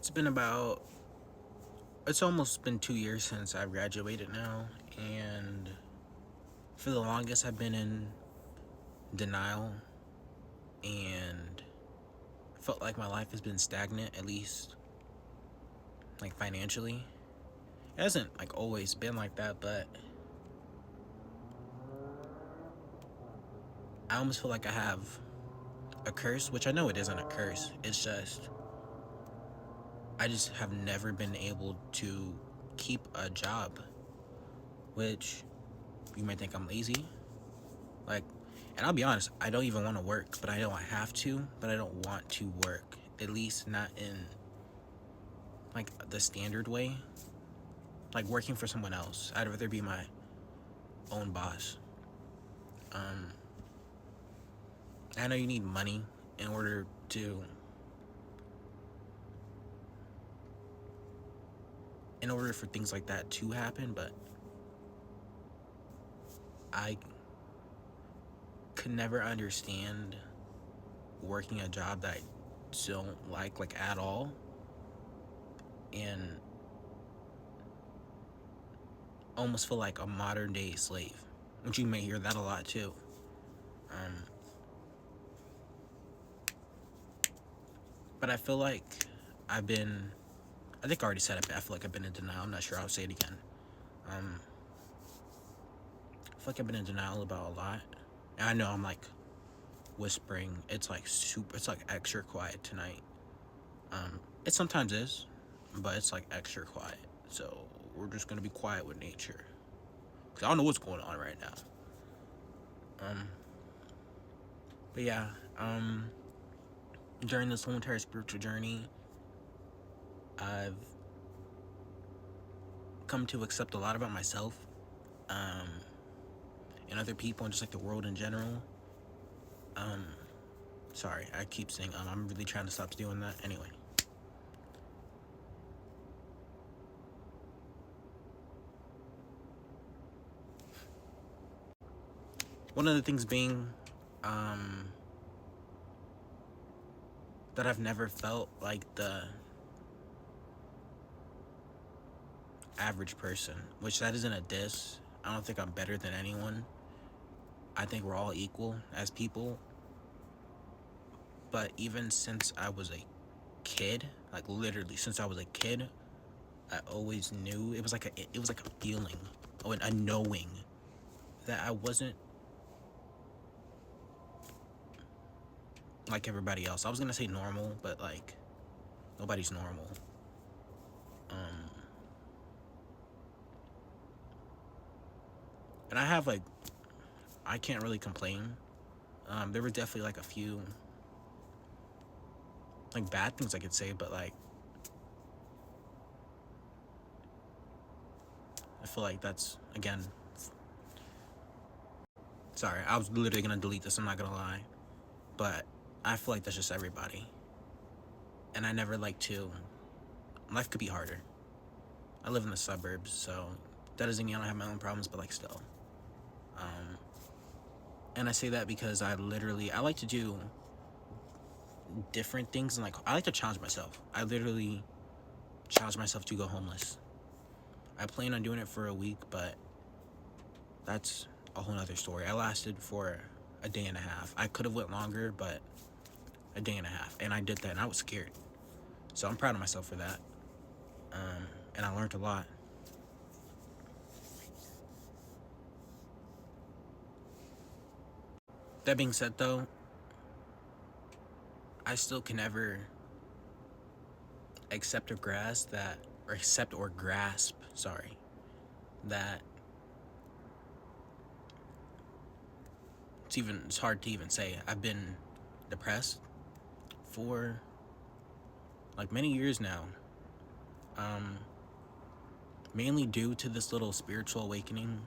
It's been about, it's almost been 2 years since I graduated now, and for the longest I've been in denial and felt like my life has been stagnant, at least like financially. It hasn't like always been like that, but I almost feel like I have a curse, which I know it isn't a curse. It's just I just have never been able to keep a job, which you might think I'm lazy. Like, and I'll be honest, I don't even want to work, but I know I have to, but I don't want to work. At least not in like the standard way. Like working for someone else. I'd rather be my own boss. Um, I know you need money in order to in order for things like that to happen, but I could never understand working a job that I don't like at all, and almost feel like a modern day slave, which you may hear that a lot too. Um, but I feel like I've been, I think I already said it, but I feel like I've been in denial. I'm not sure. I'll say it again. Um, I feel like I've been in denial about a lot. And I know I'm like whispering. It's like super, it's like extra quiet tonight. It sometimes is, but it's like extra quiet. So we're just going to be quiet with nature. Because I don't know what's going on right now. Um, but yeah, during this whole entire spiritual journey, I've come to accept a lot about myself, um, and other people, and just like the world in general. Um, Sorry, I keep saying I'm really trying to stop doing that. Anyway, one of the things being, um, that I've never felt like the average person, which that isn't a diss. I don't think I'm better than anyone. I think we're all equal as people. But even since I was a kid, like literally since I was a kid, I always knew it was like a feeling, or a knowing that I wasn't like everybody else. I was gonna say normal, but like nobody's normal. Um, and I have like I can't really complain. There were definitely like a few like bad things I could say, but like I feel like that's again. Sorry, I was literally gonna delete this. I'm not gonna lie, but I feel like that's just everybody, and I never like to. Life could be harder. I live in the suburbs, so that doesn't mean I don't have my own problems, but like still. Um, and I say that because I like to do different things, and like I like to challenge myself. I literally challenge myself to go homeless. I plan on doing it for a week, but that's a whole nother story. I lasted for a day and a half. I could have went longer, but a day and a half, and I did that, and I was scared. So I'm proud of myself for that. And I learned a lot. That being said, though, I still can never accept or grasp that, sorry, that it's hard to even say. I've been depressed for like many years now. Um, Mainly due to this little spiritual awakening,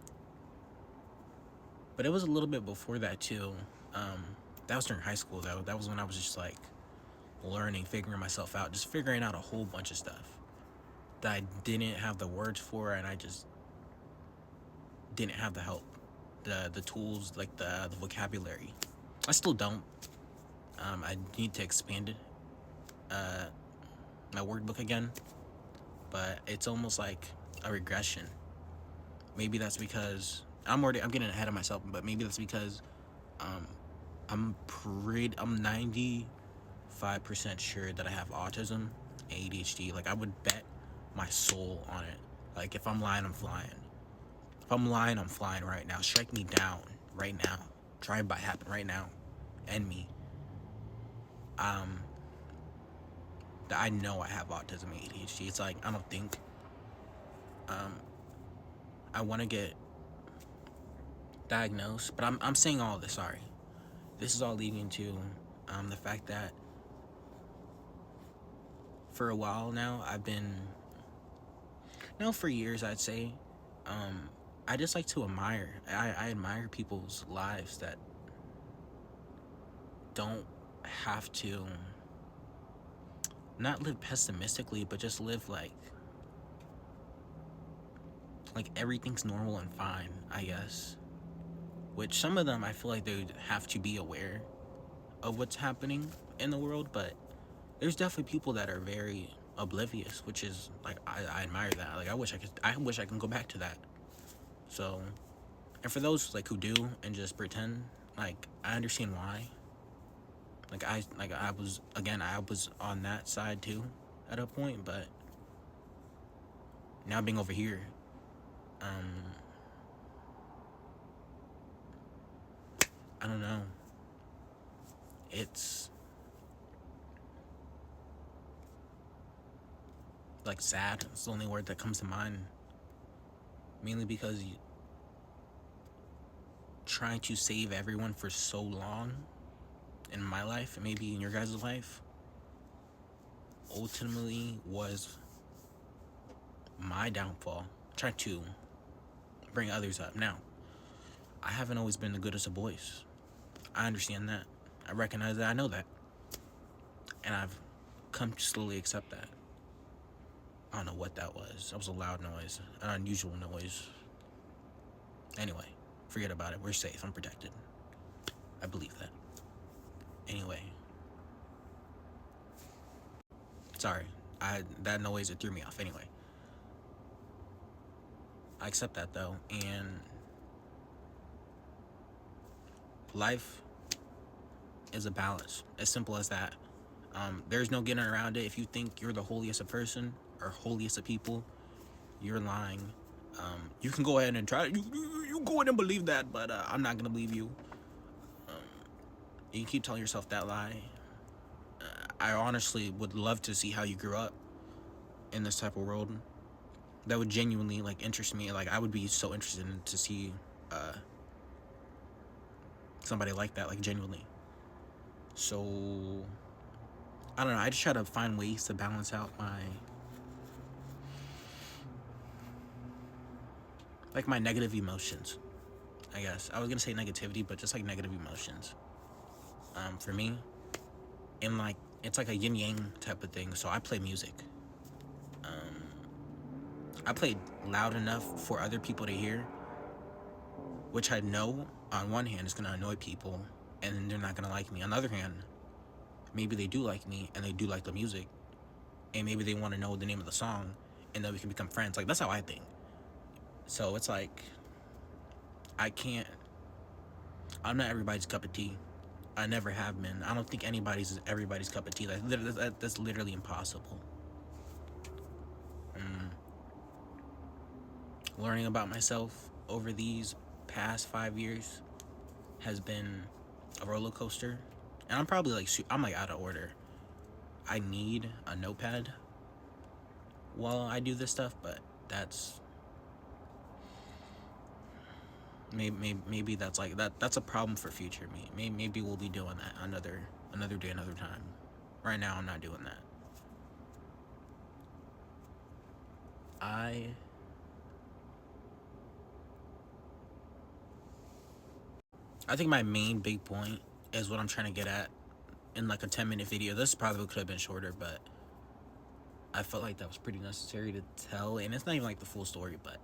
but it was a little bit before that too. Um, that was during high school though. That was when I was just like learning, figuring myself out, just figuring out a whole bunch of stuff that I didn't have the words for, and I just didn't have the help, the tools, like the vocabulary. I still don't. I need to expand it. Uh, my word book again, but it's almost like a regression. Maybe that's because I'm getting ahead of myself, but maybe that's because um, I'm 95% sure that I have autism, ADHD. Like I would bet my soul on it. Like if I'm lying, I'm flying. If I'm lying, I'm flying right now. Strike me down right now. Drive by happen right now. End me. Um, I know I have autism, ADHD. It's like I don't think. Um, I want to get diagnosed, but I'm saying all this. Sorry, this is all leading to the fact that for a while now I've been, for years I'd say, um, I just like to admire. I admire people's lives that don't have to not live pessimistically, but just live like everything's normal and fine, I guess. Which some of them I feel like they would have to be aware of what's happening in the world, but there's definitely people that are very oblivious, which is like I admire that. Like I wish I can go back to that. So, and for those like who do and just pretend, like I understand why. I was on that side too at a point, but now being over here, um I don't know. It's like sad. It's the only word that comes to mind. Mainly because trying to save everyone for so long in my life and maybe in your guys' life ultimately was my downfall. Trying to bring others up. Now, I haven't always been the goodest of boys. I understand that. I recognize that. I know that. And I've come to slowly accept that. I don't know what that was. That was a loud noise, an unusual noise. Anyway, forget about it. We're safe. I'm protected. I believe that. Anyway. Sorry. That noise, it threw me off. Anyway. I accept that though. And life is a balance. As simple as that. There's no getting around it. If you think you're the holiest of person or holiest of people, you're lying. You can go ahead and try. You go ahead and believe that, but I'm not gonna believe you. You keep telling yourself that lie. I honestly would love to see how you grew up in this type of world. That would genuinely like interest me. Like I would be so interested to see somebody like that, like genuinely. So I don't know. I just try to find ways to balance out my negative emotions. I guess I was gonna say negativity, but just like negative emotions. For me, and like it's like a yin yang type of thing. So I play music. I play loud enough for other people to hear, which I know on one hand is gonna annoy people, and then they're not gonna like me. On the other hand, maybe they do like me and they do like the music, and maybe they want to know the name of the song, and then we can become friends. Like that's how I think. So it's like I'm not everybody's cup of tea. I never have been. I don't think everybody's cup of tea. That's literally impossible. Learning about myself over these past 5 years has been a roller coaster, and I'm probably I'm out of order. I need a notepad while I do this stuff, but that's maybe that's like that's a problem for future me. Maybe we'll be doing that another day, another time. Right now, I'm not doing that. I think my main big point is what I'm trying to get at in like a 10-minute video. This probably could have been shorter, but I felt like that was pretty necessary to tell, and it's not even like the full story, but